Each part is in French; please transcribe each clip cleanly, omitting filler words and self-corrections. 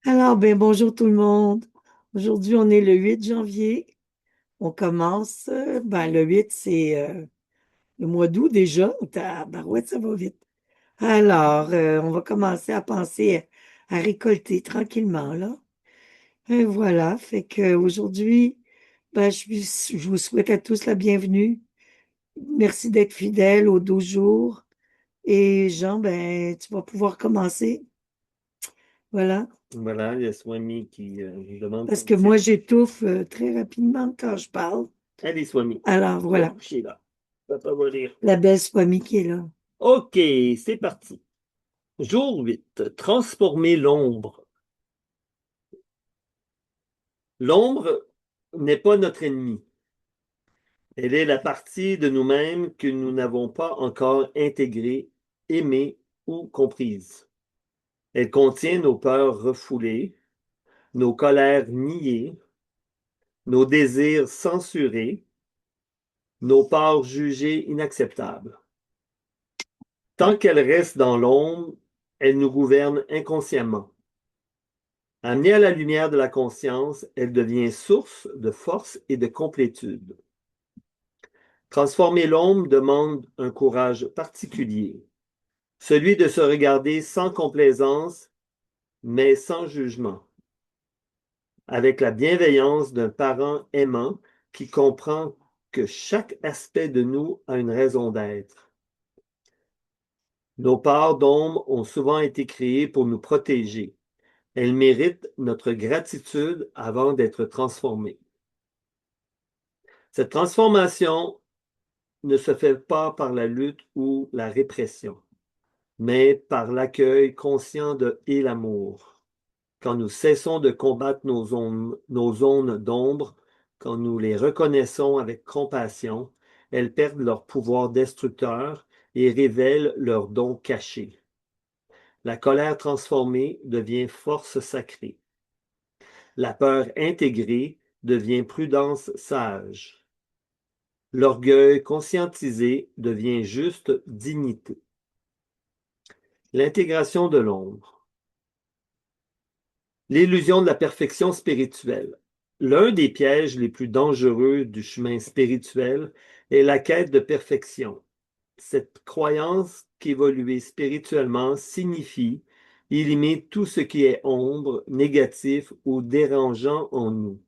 Alors, ben, bonjour tout le monde. Aujourd'hui, on est le 8 janvier. On commence, le 8, c'est le mois d'août déjà. Barouette, ça va vite. Alors, on va commencer à penser à récolter tranquillement, là. Et voilà, fait que aujourd'hui, je vous souhaite à tous la bienvenue. Merci d'être fidèles aux 12 jours. Et Jean, ben, tu vas pouvoir commencer. Voilà. Voilà, il y a Swami qui nous demande Parce son que moi, titre. j'étouffe très rapidement quand je parle. Allez, Swami. Alors Va voilà, coucher là. Papa va lire. la belle Swami qui est là. OK, c'est parti. Jour 8. Transformer l'ombre. L'ombre n'est pas notre ennemi. Elle est la partie de nous-mêmes que nous n'avons pas encore intégrée, aimée ou comprise. Elle contient nos peurs refoulées, nos colères niées, nos désirs censurés, nos parts jugées inacceptables. Tant qu'elle reste dans l'ombre, elle nous gouverne inconsciemment. Amenée à la lumière de la conscience, elle devient source de force et de complétude. Transformer l'ombre demande un courage particulier, celui de se regarder sans complaisance, mais sans jugement, avec la bienveillance d'un parent aimant qui comprend que chaque aspect de nous a une raison d'être. Nos parts d'ombre ont souvent été créées pour nous protéger. Elles méritent notre gratitude avant d'être transformées. Cette transformation ne se fait pas par la lutte ou la répression, mais par l'accueil conscient de et l'amour. Quand nous cessons de combattre nos zones d'ombre, quand nous les reconnaissons avec compassion, elles perdent leur pouvoir destructeur et révèlent leurs dons cachés. La colère transformée devient force sacrée. La peur intégrée devient prudence sage. L'orgueil conscientisé devient juste dignité. L'intégration de l'ombre. L'illusion de la perfection spirituelle. L'un des pièges les plus dangereux du chemin spirituel est la quête de perfection. Cette croyance qu'évoluer spirituellement signifie éliminer tout ce qui est ombre, négatif ou dérangeant en nous.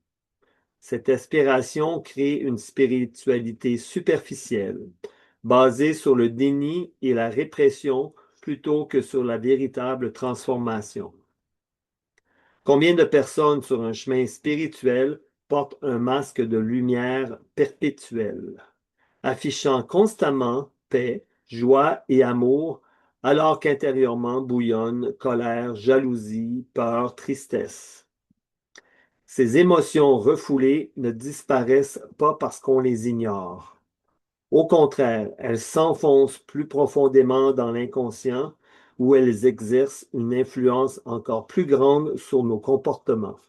Cette aspiration crée une spiritualité superficielle, basée sur le déni et la répression plutôt que sur la véritable transformation. Combien de personnes sur un chemin spirituel portent un masque de lumière perpétuelle, affichant constamment paix, joie et amour, alors qu'intérieurement bouillonnent colère, jalousie, peur, tristesse. Ces émotions refoulées ne disparaissent pas parce qu'on les ignore. Au contraire, elles s'enfoncent plus profondément dans l'inconscient où elles exercent une influence encore plus grande sur nos comportements.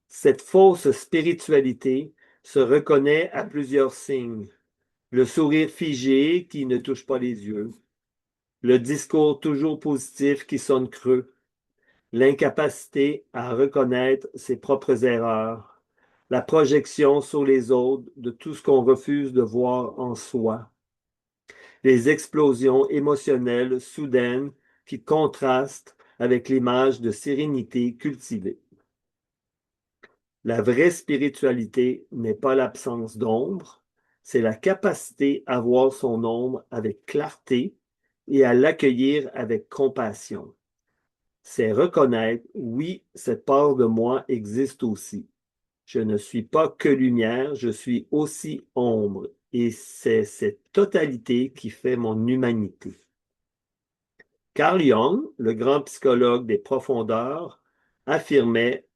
Cette fausse spiritualité se reconnaît à plusieurs signes. Le sourire figé qui ne touche pas les yeux, le discours toujours positif qui sonne creux, l'incapacité à reconnaître ses propres erreurs, la projection sur les autres de tout ce qu'on refuse de voir en soi, les explosions émotionnelles soudaines qui contrastent avec l'image de sérénité cultivée. La vraie spiritualité n'est pas l'absence d'ombre, c'est la capacité à voir son ombre avec clarté et à l'accueillir avec compassion. C'est reconnaître, oui, cette part de moi existe aussi. Je ne suis pas que lumière, je suis aussi ombre. Et c'est cette totalité qui fait mon humanité. Carl Jung, le grand psychologue des profondeurs, affirmait: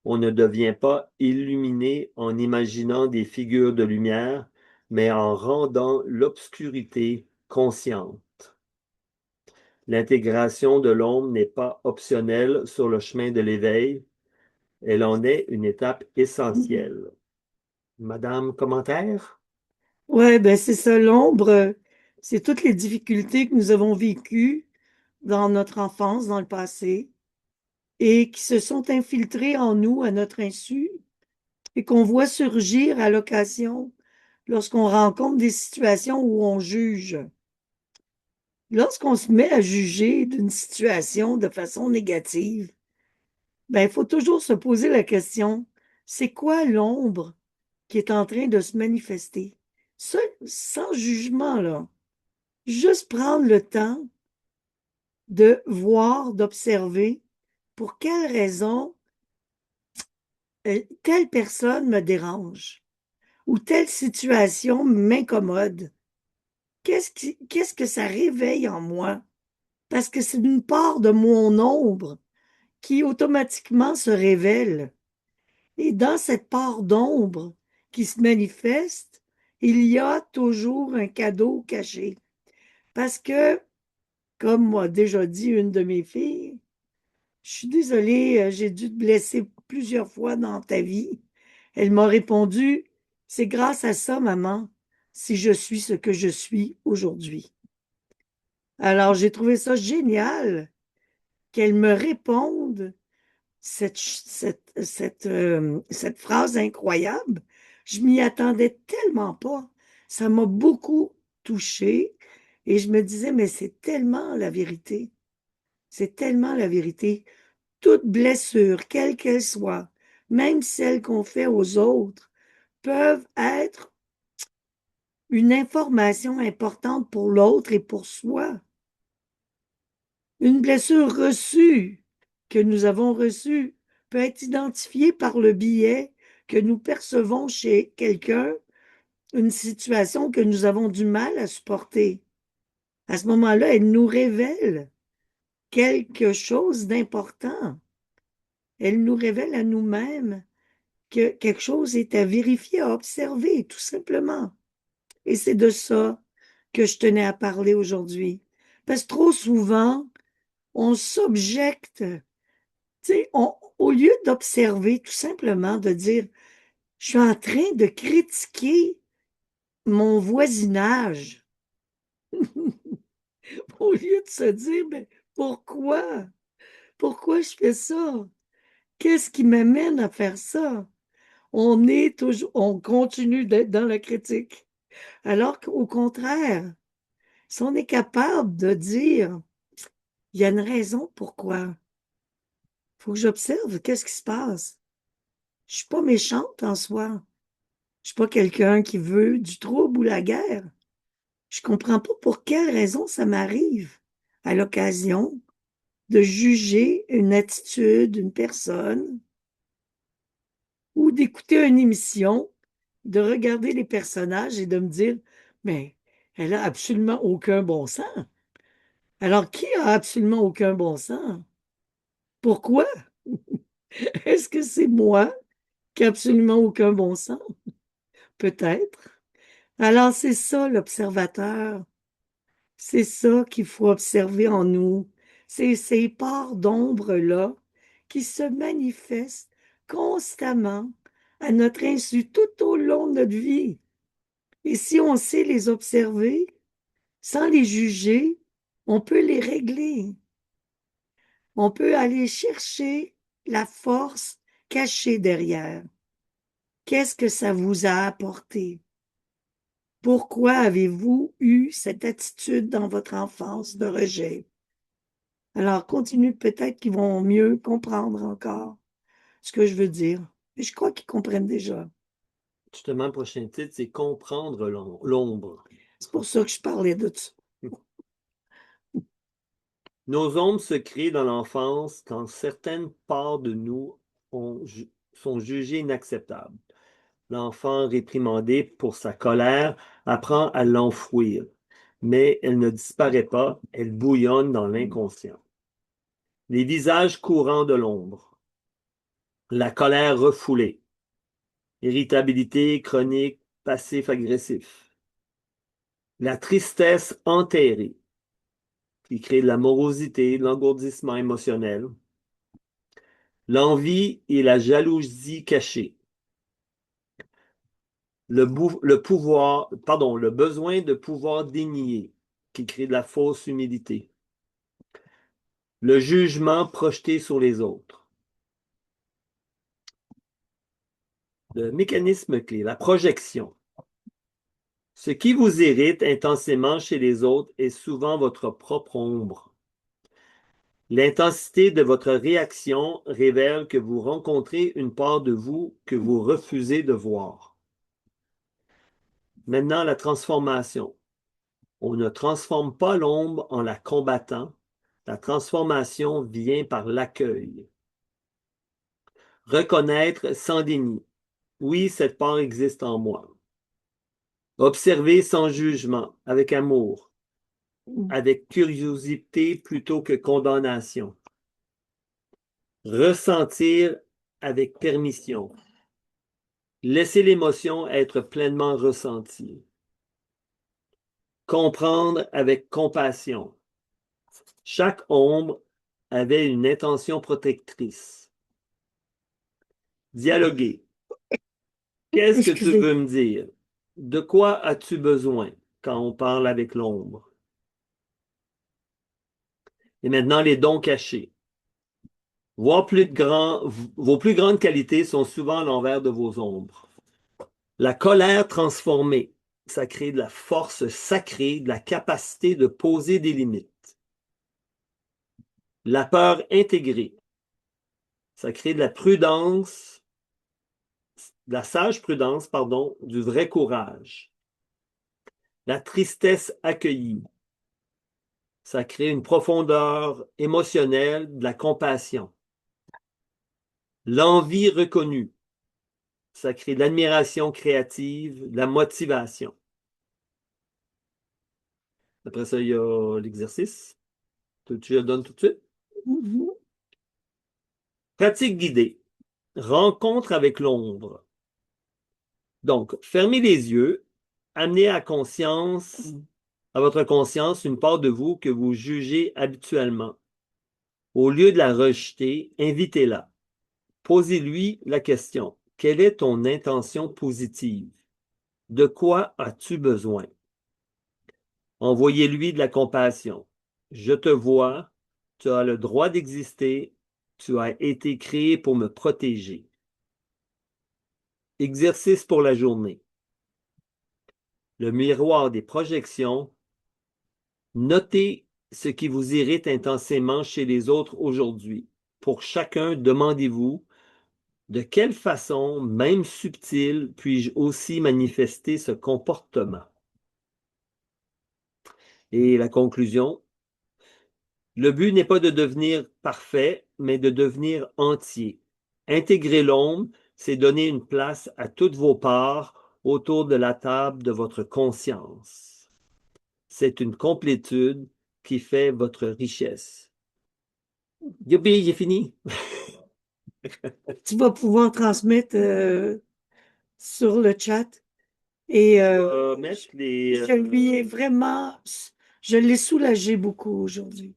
on ne devient pas illuminé en imaginant des figures de lumière, mais en rendant l'obscurité consciente. L'intégration de l'ombre n'est pas optionnelle sur le chemin de l'éveil, elle en est une étape essentielle. Madame, commentaire? Ouais, ben c'est ça, l'ombre, c'est toutes les difficultés que nous avons vécues dans notre enfance, dans le passé, et qui se sont infiltrés en nous à notre insu et qu'on voit surgir à l'occasion lorsqu'on rencontre des situations où on juge. Lorsqu'on se met à juger d'une situation de façon négative, ben, il faut toujours se poser la question, c'est quoi l'ombre qui est en train de se manifester? Ça, sans jugement, là. Juste prendre le temps de voir, d'observer pour quelle raison telle personne me dérange ou telle situation m'incommode. Qu'est-ce que ça réveille en moi? Parce que c'est une part de mon ombre qui automatiquement se révèle. Et dans cette part d'ombre qui se manifeste, il y a toujours un cadeau caché. Parce que, comme m'a déjà dit une de mes filles, je suis désolée, j'ai dû te blesser plusieurs fois dans ta vie. Elle m'a répondu, c'est grâce à ça, maman, si je suis ce que je suis aujourd'hui. Alors, j'ai trouvé ça génial qu'elle me réponde cette phrase incroyable. Je m'y attendais tellement pas. Ça m'a beaucoup touchée et je me disais, mais c'est tellement la vérité. C'est tellement la vérité. Toute blessure, quelle qu'elle soit, même celle qu'on fait aux autres, peuvent être une information importante pour l'autre et pour soi. Une blessure reçue que nous avons reçue peut être identifiée par le biais que nous percevons chez quelqu'un, une situation que nous avons du mal à supporter. À ce moment-là, elle nous révèle quelque chose d'important. Elle nous révèle à nous-mêmes que quelque chose est à vérifier, à observer, tout simplement. Et c'est de ça que je tenais à parler aujourd'hui. Parce que trop souvent, on s'objecte. Tu sais, au lieu d'observer, tout simplement, de dire, je suis en train de critiquer mon voisinage, au lieu de se dire, mais pourquoi? Pourquoi je fais ça? Qu'est-ce qui m'amène à faire ça? On continue d'être dans la critique. Alors qu'au contraire, si on est capable de dire, il y a une raison pourquoi, il faut que j'observe qu'est-ce qui se passe. Je suis pas méchante en soi. Je suis pas quelqu'un qui veut du trouble ou la guerre. Je comprends pas pour quelle raison ça m'arrive à l'occasion de juger une attitude, une personne, ou d'écouter une émission, de regarder les personnages et de me dire, mais elle a absolument aucun bon sens. Alors, qui a absolument aucun bon sens? Pourquoi? Est-ce que c'est moi qui a absolument aucun bon sens? Peut-être. Alors, c'est ça l'observateur. C'est ça qu'il faut observer en nous. C'est ces parts d'ombre-là qui se manifestent constamment à notre insu tout au long de notre vie. Et si on sait les observer, sans les juger, on peut les régler. On peut aller chercher la force cachée derrière. Qu'est-ce que ça vous a apporté? Pourquoi avez-vous eu cette attitude dans votre enfance de rejet? Alors, continue, peut-être qu'ils vont mieux comprendre encore ce que je veux dire. Mais je crois qu'ils comprennent déjà. Justement, le prochain titre, c'est Comprendre l'ombre. C'est pour ça que je parlais de ça. Nos ombres se créent dans l'enfance quand certaines parts de nous sont jugées inacceptables. L'enfant réprimandé pour sa colère apprend à l'enfouir, mais elle ne disparaît pas, elle bouillonne dans l'inconscient. Les visages courants de l'ombre, la colère refoulée, irritabilité chronique, passif-agressif, la tristesse enterrée, qui crée de la morosité, de l'engourdissement émotionnel, l'envie et la jalousie cachée, le besoin de pouvoir dénier, qui crée de la fausse humilité, Le jugement projeté sur les autres. Le mécanisme clé, la projection. Ce qui vous irrite intensément chez les autres est souvent votre propre ombre. L'intensité de votre réaction révèle que vous rencontrez une part de vous que vous refusez de voir. Maintenant, la transformation. On ne transforme pas l'ombre en la combattant. La transformation vient par l'accueil. Reconnaître sans déni. Oui, cette part existe en moi. Observer sans jugement, avec amour, avec curiosité plutôt que condamnation. Ressentir avec permission. Laisser l'émotion être pleinement ressentie. Comprendre avec compassion. Chaque ombre avait une intention protectrice. Dialoguer. Qu'est-ce que tu Excusez. veux me dire? De quoi as-tu besoin quand on parle avec l'ombre? Et maintenant, les dons cachés. Vos plus grandes qualités sont souvent à l'envers de vos ombres. La colère transformée, ça crée de la force sacrée, de la capacité de poser des limites. La peur intégrée, ça crée de la prudence, de la sage prudence, pardon, du vrai courage. La tristesse accueillie, ça crée une profondeur émotionnelle, de la compassion. L'envie reconnue, ça crée de l'admiration créative, de la motivation. Après ça, il y a l'exercice. Tu le donnes tout de suite. Mhm. Pratique guidée. Rencontre avec l'ombre. Donc, fermez les yeux, amenez à votre conscience une part de vous que vous jugez habituellement. Au lieu de la rejeter, invitez-la. Posez-lui la question. Quelle est ton intention positive? De quoi as-tu besoin? Envoyez-lui de la compassion. Je te vois, tu as le droit d'exister, tu as été créé pour me protéger. Exercice pour la journée. Le miroir des projections. Notez ce qui vous irrite intensément chez les autres aujourd'hui. Pour chacun, demandez-vous de quelle façon, même subtile, puis-je aussi manifester ce comportement? Et la conclusion, le but n'est pas de devenir parfait, mais de devenir entier. Intégrer l'ombre, c'est donner une place à toutes vos parts autour de la table de votre conscience. C'est une complétude qui fait votre richesse. Youpi, j'ai fini. Tu vas pouvoir transmettre sur le chat. Et Mettre les. je lui ai vraiment, je l'ai soulagé beaucoup aujourd'hui.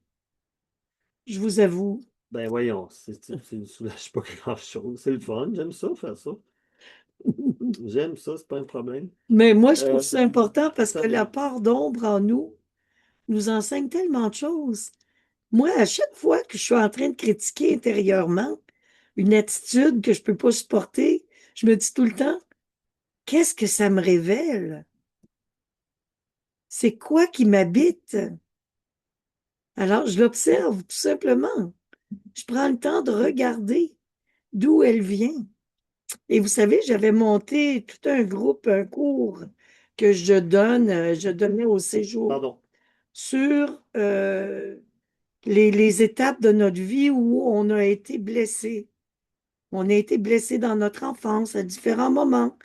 Je vous avoue. Ben voyons, ça ne soulage pas grand-chose. C'est le fun, j'aime ça, faire ça. J'aime ça, c'est pas un problème. Mais moi, je trouve Euh, ça important parce que ça- la part d'ombre en nous nous enseigne tellement de choses. Moi, à chaque fois que je suis en train de critiquer intérieurement une attitude que je peux pas supporter, je me dis tout le temps, qu'est-ce que ça me révèle? C'est quoi qui m'habite? Alors, je l'observe tout simplement. Je prends le temps de regarder d'où elle vient. Et vous savez, j'avais monté tout un groupe, un cours que je donnais au séjour Pardon. sur les étapes de notre vie où on a été blessé. On a été blessé dans notre enfance à différents moments,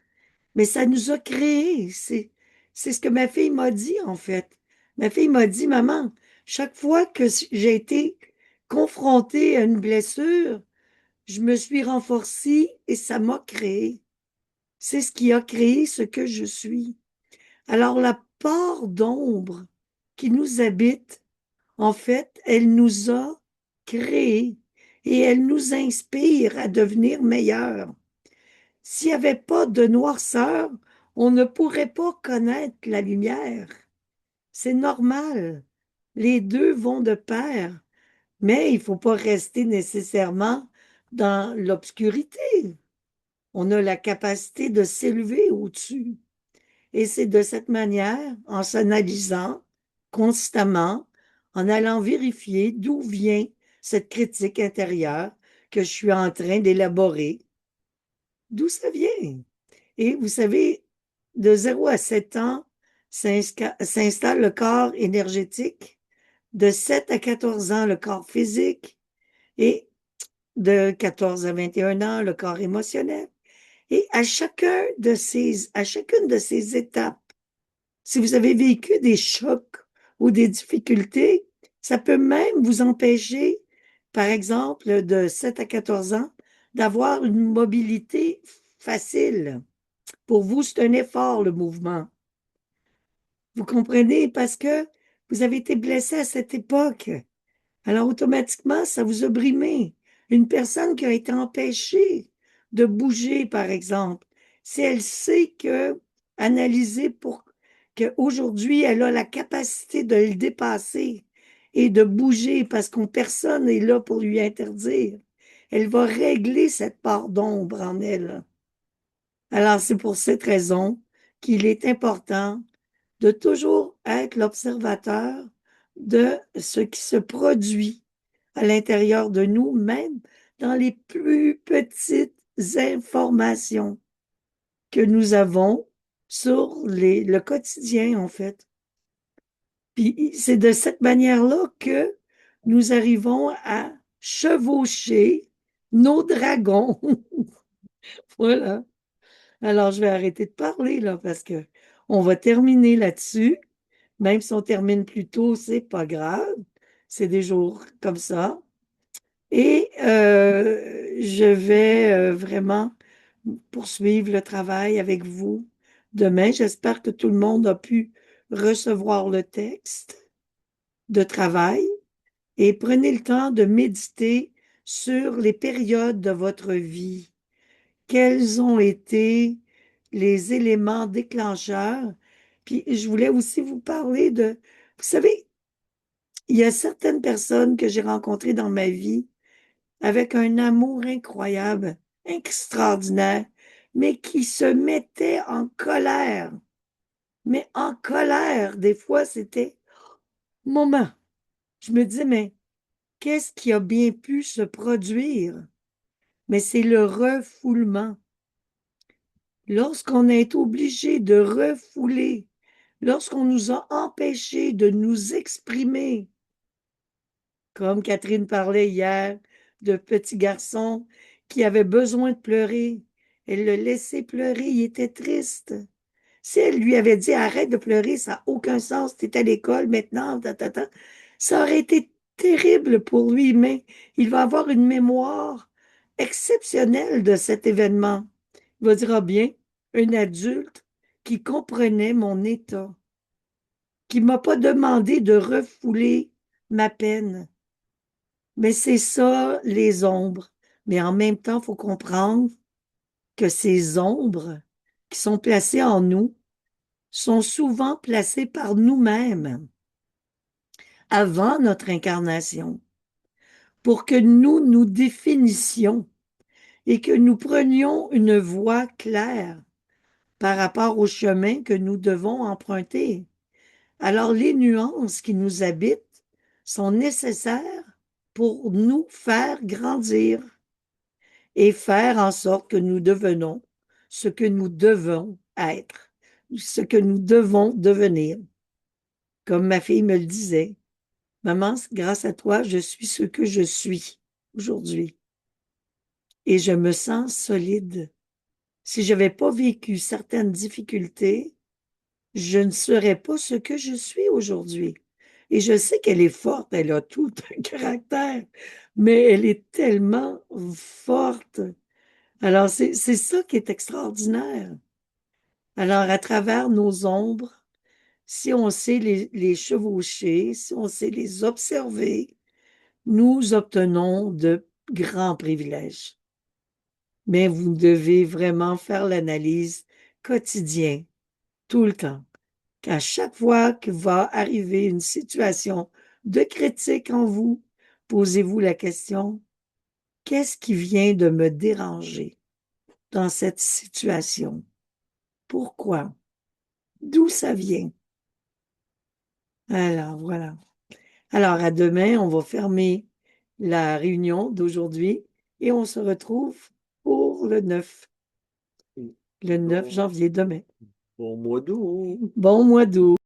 mais ça nous a créé. C'est ce que ma fille m'a dit, en fait. Ma fille m'a dit, maman, chaque fois que j'ai été confrontée à une blessure, je me suis renforcée et ça m'a créé. C'est ce qui a créé ce que je suis. Alors, la part d'ombre qui nous habite, en fait, elle nous a créés et elle nous inspire à devenir meilleurs. S'il n'y avait pas de noirceur, on ne pourrait pas connaître la lumière. C'est normal. Les deux vont de pair. Mais il ne faut pas rester nécessairement dans l'obscurité. On a la capacité de s'élever au-dessus. Et c'est de cette manière, en s'analysant constamment, en allant vérifier d'où vient cette critique intérieure que je suis en train d'élaborer, d'où ça vient. Et vous savez, de 0 à 7 ans s'installe le corps énergétique, de 7 à 14 ans, le corps physique, et de 14 à 21 ans, le corps émotionnel. Et à chacune de ces étapes, si vous avez vécu des chocs ou des difficultés, ça peut même vous empêcher, par exemple, de 7 à 14 ans, d'avoir une mobilité facile. Pour vous, c'est un effort, le mouvement. Vous comprenez? Parce que vous avez été blessé à cette époque. Alors, automatiquement, ça vous a brimé. Une personne qui a été empêchée de bouger, par exemple, si elle sait que, analyser pour qu'aujourd'hui, elle a la capacité de le dépasser et de bouger parce qu'on personne n'est là pour lui interdire, elle va régler cette part d'ombre en elle. Alors, c'est pour cette raison qu'il est important de toujours être l'observateur de ce qui se produit à l'intérieur de nous, même dans les plus petites informations que nous avons sur le quotidien, en fait. Puis c'est de cette manière-là que nous arrivons à chevaucher nos dragons. Voilà. Alors, je vais arrêter de parler, là, parce que on va terminer là-dessus. Même si on termine plus tôt, c'est pas grave. C'est des jours comme ça. Et je vais vraiment poursuivre le travail avec vous demain. J'espère que tout le monde a pu recevoir le texte de travail et prenez le temps de méditer sur les périodes de votre vie. Quels ont été les éléments déclencheurs? Puis je voulais aussi vous parler de, vous savez, il y a certaines personnes que j'ai rencontrées dans ma vie avec un amour incroyable, extraordinaire, mais qui se mettaient en colère. Mais en colère, des fois, c'était moment. Je me dis, mais qu'est-ce qui a bien pu se produire? Mais c'est le refoulement. Lorsqu'on est obligé de refouler, lorsqu'on nous a empêchés de nous exprimer, comme Catherine parlait hier de petit garçon qui avait besoin de pleurer. Elle le laissait pleurer, il était triste. Si elle lui avait dit arrête de pleurer, ça n'a aucun sens, tu es à l'école maintenant, ça aurait été terrible pour lui, mais il va avoir une mémoire exceptionnelle de cet événement. Il va dire, ah bien, un adulte qui comprenait mon état, qui ne m'a pas demandé de refouler ma peine. Mais c'est ça, les ombres. Mais en même temps, il faut comprendre que ces ombres qui sont placées en nous sont souvent placées par nous-mêmes avant notre incarnation pour que nous nous définissions et que nous prenions une voie claire par rapport au chemin que nous devons emprunter. Alors, les nuances qui nous habitent sont nécessaires pour nous faire grandir et faire en sorte que nous devenons ce que nous devons être, ce que nous devons devenir. Comme ma fille me le disait, maman, grâce à toi, je suis ce que je suis aujourd'hui et je me sens solide. Si je n'avais pas vécu certaines difficultés, je ne serais pas ce que je suis aujourd'hui. Et je sais qu'elle est forte, elle a tout un caractère, mais elle est tellement forte. Alors, c'est ça qui est extraordinaire. Alors, à travers nos ombres, si on sait les chevaucher, si on sait les observer, nous obtenons de grands privilèges. Mais vous devez vraiment faire l'analyse quotidienne, tout le temps. Qu'à chaque fois que va arriver une situation de critique en vous, Posez-vous la question, qu'est-ce qui vient de me déranger dans cette situation? Pourquoi? D'où ça vient? Alors, voilà. Alors, à demain, on va fermer la réunion d'aujourd'hui et on se retrouve pour le 9 Bon, janvier demain. bon mois d'août. Bon mois d'août.